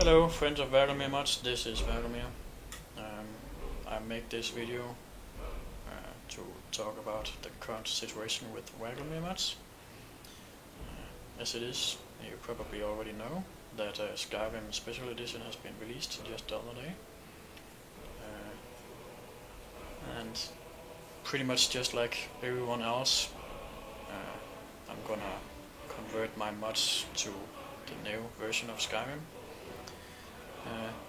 Hello friends of Vagelmir Mods, this is Vagelmir. I make this video to talk about the current situation with Vagelmir Mods. As it is, you probably already know that Skyrim Special Edition has been released just the other day. And pretty much just like everyone else, I'm gonna convert my mods to the new version of Skyrim.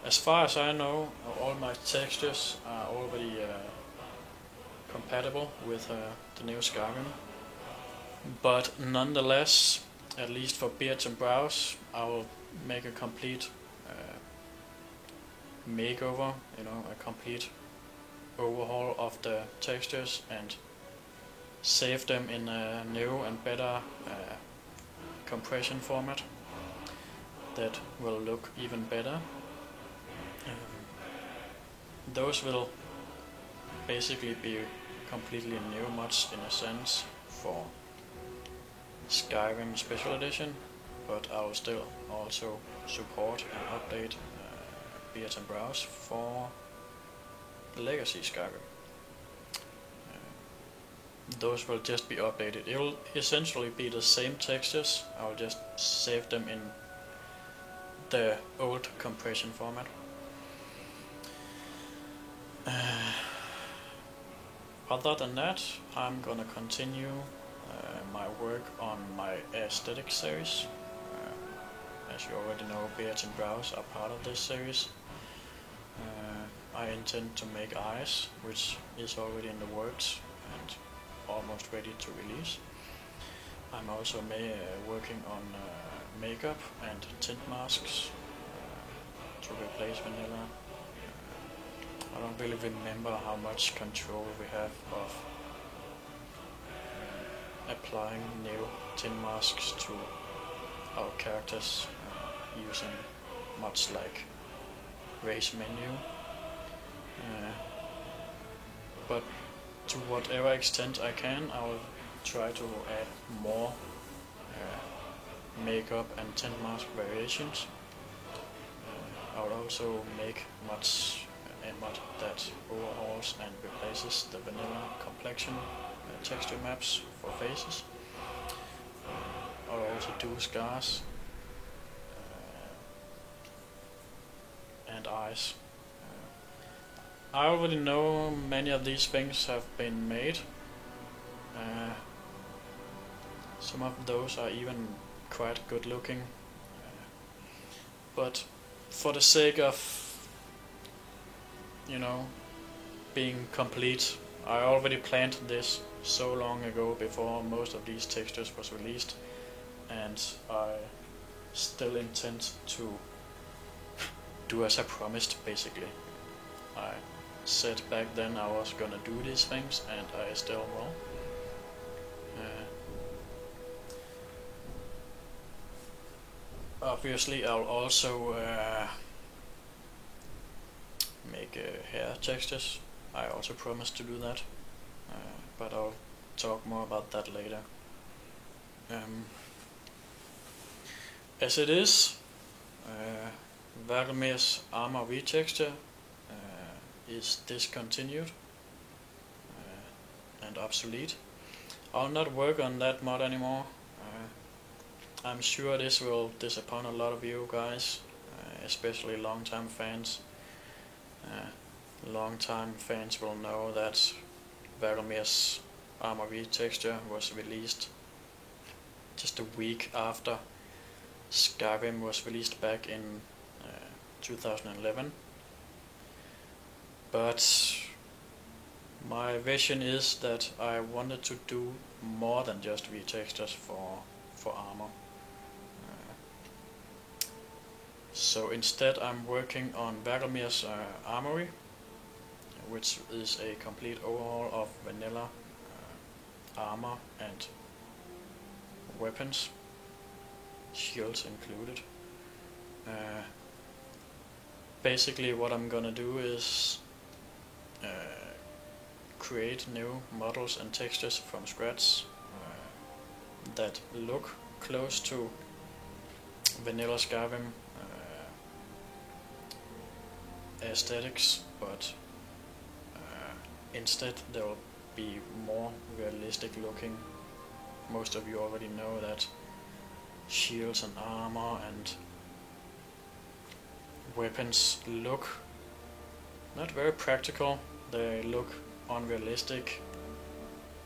As far as I know, all my textures are already compatible with the new Skyrim, but nonetheless, at least for beards and brows, I will make a complete makeover, a complete overhaul of the textures and save them in a new and better compression format that will look even better. Those will basically be completely new mods in a sense for Skyrim Special Edition, but I will still also support and update beards and brows for the Legacy Skyrim. Those will just be updated. It will essentially be the same textures, I will just save them in the old compression format. Other than that, I'm gonna continue my work on my aesthetic series. As you already know, beards and brows are part of this series. I intend to make eyes, which is already in the works and almost ready to release. I'm also working on makeup and tint masks to replace vanilla. I don't really remember how much control we have of applying new tint masks to our characters using mods like race menu. But to whatever extent I can, I will try to add more makeup and tint mask variations. I will also make a mod that overhauls and replaces the vanilla complexion texture maps for faces. I will also do scars and eyes. I already know many of these things have been made. Some of those are even quite good looking, but for the sake of being complete, I already planned this so long ago before most of these textures was released, and I still intend to do as I promised. Basically, I said back then I was gonna do these things, and I still will. Obviously, I'll also make hair textures. I also promised to do that, but I'll talk more about that later. As it is, Vagelmir's armor retexture is discontinued and obsolete. I'll not work on that mod anymore. I'm sure this will disappoint a lot of you guys, especially long-time fans. Long-time fans will know that Vagelmir's armor retexture was released just a week after Skyrim was released back in 2011. But my vision is that I wanted to do more than just retextures for armor. So instead I'm working on Vagelmir's armory, which is a complete overhaul of vanilla armor and weapons, shields included. Basically what I'm gonna do is create new models and textures from scratch that look close to vanilla Skyrim aesthetics, but instead they will be more realistic looking. Most of you already know that shields and armor and weapons look not very practical, they look unrealistic.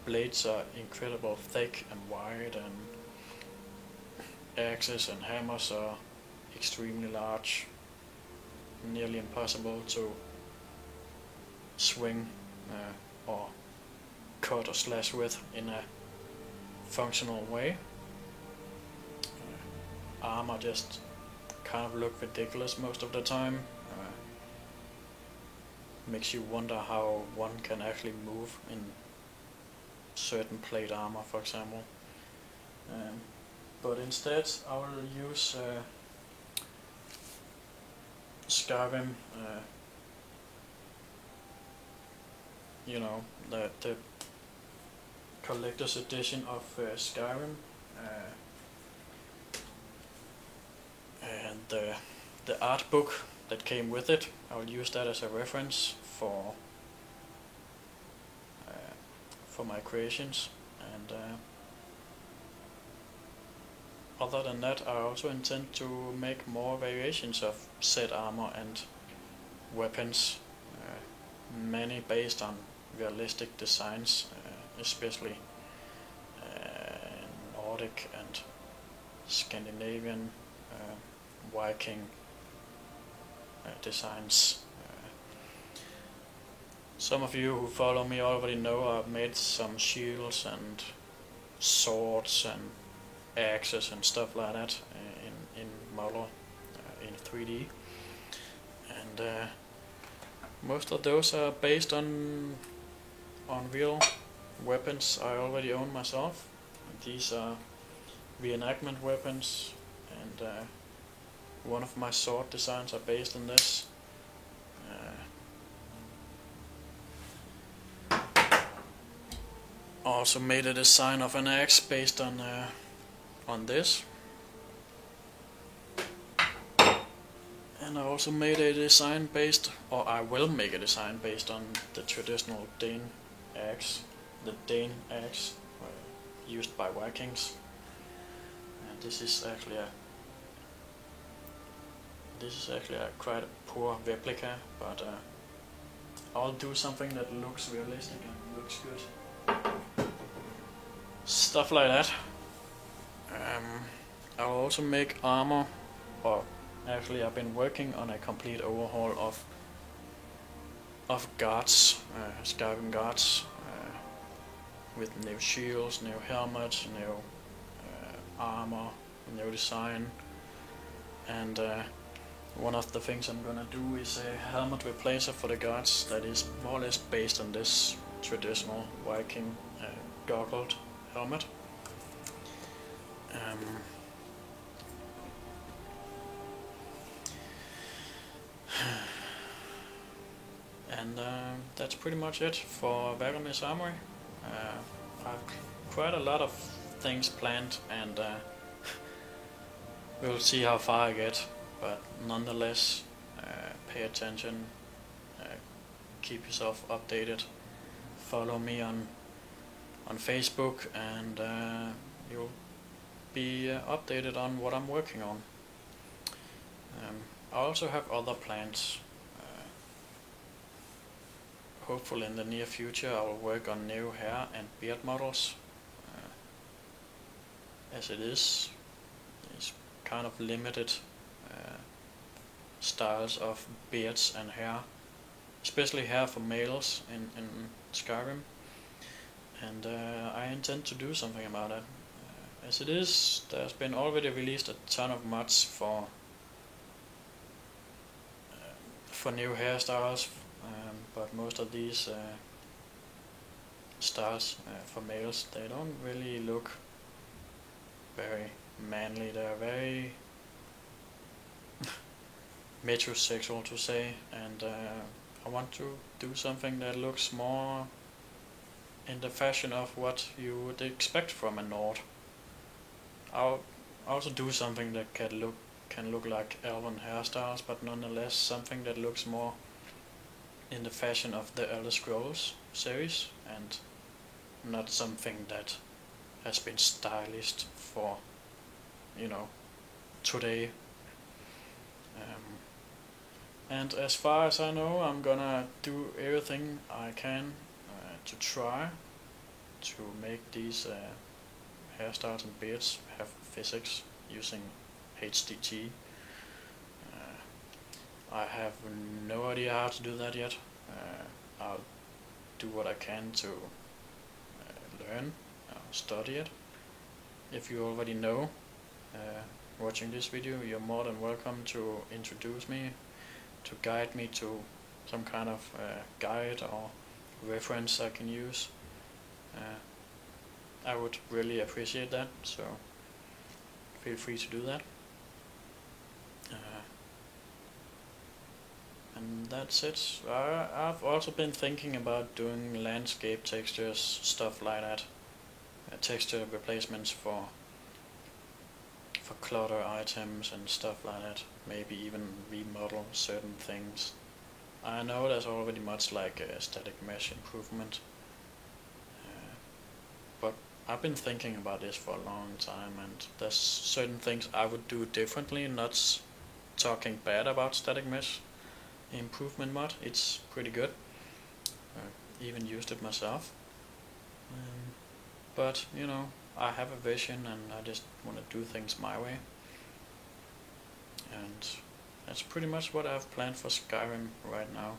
Blades are incredibly thick and wide, and axes and hammers are extremely large, nearly impossible to swing or cut or slash with in a functional way. Armor just kind of look ridiculous most of the time. Makes you wonder how one can actually move in certain plate armor, for example. But instead I will use Skyrim, you know, the collector's edition of Skyrim, and the art book that came with it. I will use that as a reference for my creations, and other than that, I also intend to make more variations of set armor and weapons, many based on realistic designs, especially Nordic and Scandinavian, Viking designs. Some of you who follow me already know I've made some shields and swords and axes and stuff like that in model, in 3D, and most of those are based on real weapons I already own myself. These are reenactment weapons, and one of my sword designs are based on this. Also made a design of an axe based on this, and I also made a design based, or I will make a design based on the traditional Dane axe, the Dane axe used by Vikings. And this is actually a quite a poor replica, but I'll do something that looks realistic and looks good. Stuff like that. I'll also make armor, or actually I've been working on a complete overhaul of guards, Skyrim guards, with new shields, new helmets, new armor, new design, and one of the things I'm gonna do is a helmet replacer for the guards that is more or less based on this traditional Viking goggled helmet. And that's pretty much it for Vagelmir's Armory. I've quite a lot of things planned, and we'll see how far I get, but nonetheless, pay attention, keep yourself updated, follow me on Facebook, and you'll be updated on what I'm working on. I also have other plans. Hopefully in the near future I will work on new hair and beard models. As it is, it's kind of limited styles of beards and hair, especially hair for males in Skyrim, and I intend to do something about it. As it is, there's been already released a ton of mods for new hairstyles, but most of these styles for males, they don't really look very manly. They're very metrosexual, to say, and I want to do something that looks more in the fashion of what you would expect from a Nord. I'll also do something that can look like elven hairstyles, but nonetheless something that looks more in the fashion of the Elder Scrolls series, and not something that has been stylized for, you know, today. And as far as I know, I'm gonna do everything I can to try to make these hairstyles and beards have physics using HDT. I have no idea how to do that yet. I'll do what I can to learn, study it. If you already know, watching this video, you're more than welcome to introduce me, to guide me to some kind of guide or reference I can use. I would really appreciate that, so feel free to do that. And that's it. I've also been thinking about doing landscape textures, stuff like that. Texture replacements for clutter items and stuff like that. Maybe even remodel certain things. I know there's already much like static mesh improvement, but I've been thinking about this for a long time, and there's certain things I would do differently. Not talking bad about static mesh improvement mod, it's pretty good. Even used it myself. But you know, I have a vision and I just want to do things my way. And that's pretty much what I've planned for Skyrim right now.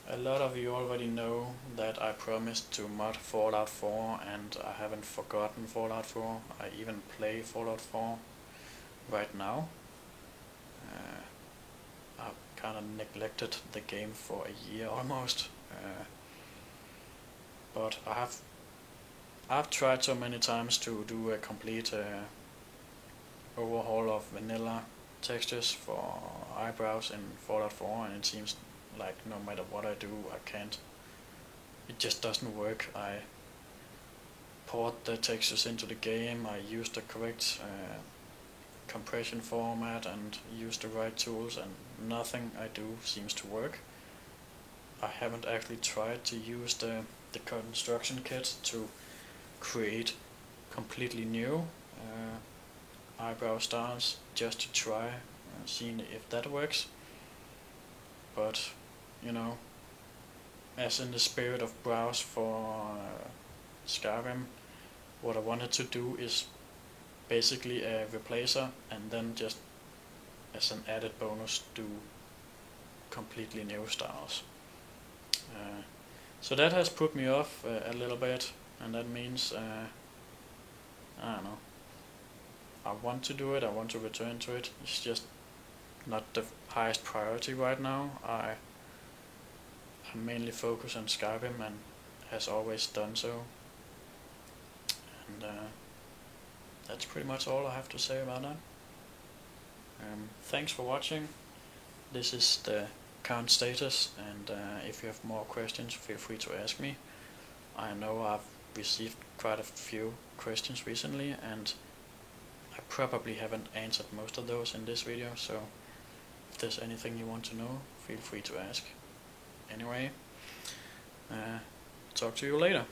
A lot of you already know that I promised to mod Fallout 4, and I haven't forgotten Fallout 4. I even play Fallout 4 right now. I've kind of neglected the game for a year almost. But I've tried so many times to do a complete overhaul of vanilla textures for eyebrows in Fallout 4, and it seems like no matter what I do, I can't. It just doesn't work. I port the textures into the game, I use the correct compression format and use the right tools, and nothing I do seems to work. I haven't actually tried to use the construction kit to create completely new eyebrow styles, just to try seeing if that works. But you know, as in the spirit of brows for Skyrim, what I wanted to do is basically a replacer, and then just as an added bonus do completely new styles. So that has put me off a little bit, and that means I don't know, I want to do it, I want to return to it. It's just not the highest priority right now. I mainly focus on Skyrim, and has always done so. And that's pretty much all I have to say about that. Thanks for watching. This is the current status, and if you have more questions, feel free to ask me. I know I've received quite a few questions recently, and I probably haven't answered most of those in this video, so if there's anything you want to know, feel free to ask. Anyway, talk to you later.